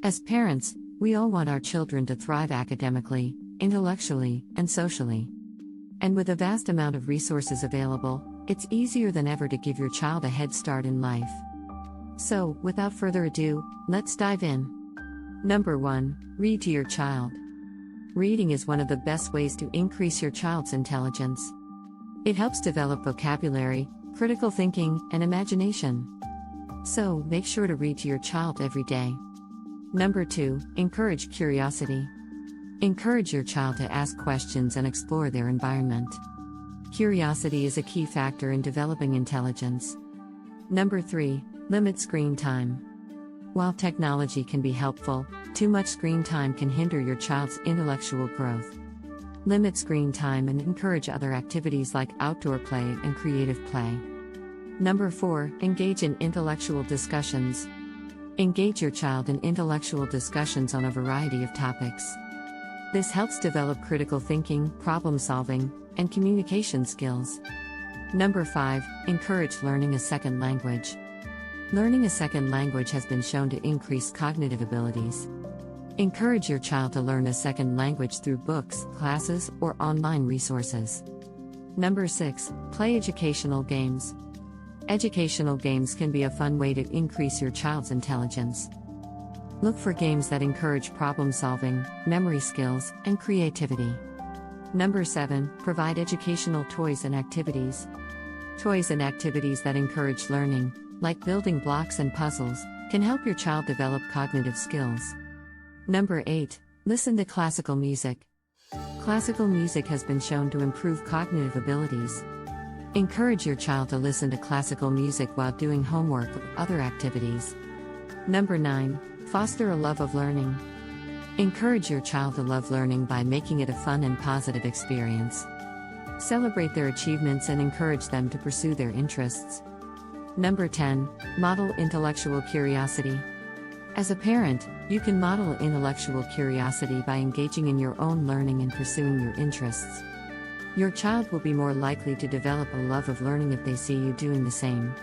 As parents, we all want our children to thrive academically, intellectually, and socially. And with a vast amount of resources available, it's easier than ever to give your child a head start in life. So, without further ado, let's dive in. Number 1. Read to your child. Reading is one of the best ways to increase your child's intelligence. It helps develop vocabulary, critical thinking, and imagination. So, make sure to read to your child every day. Number 2. Encourage curiosity. Encourage your child to ask questions and explore their environment. Curiosity is a key factor in developing intelligence. Number 3. Limit screen time. While technology can be helpful, too much screen time can hinder your child's intellectual growth. Limit screen time and encourage other activities like outdoor play and creative play. Number 4. Engage in intellectual discussions. Engage your child in intellectual discussions on a variety of topics. This helps develop critical thinking, problem solving, and communication skills. Number 5. Encourage learning a second language. Learning a second language has been shown to increase cognitive abilities. Encourage your child to learn a second language through books, classes, or online resources. Number 6. Play educational games. Educational games can be a fun way to increase your child's intelligence. Look for games that encourage problem solving, memory skills, and creativity. Number 7. Provide educational toys and activities. Toys and activities that encourage learning, like building blocks and puzzles, can help your child develop cognitive skills. Number 8. Listen to classical music. Classical music has been shown to improve cognitive abilities. Encourage your child to listen to classical music while doing homework or other activities. Number 9. Foster a love of learning. Encourage your child to love learning by making it a fun and positive experience. Celebrate their achievements and encourage them to pursue their interests. Number 10. Model intellectual curiosity. As a parent, you can model intellectual curiosity by engaging in your own learning and pursuing your interests. Your child will be more likely to develop a love of learning if they see you doing the same.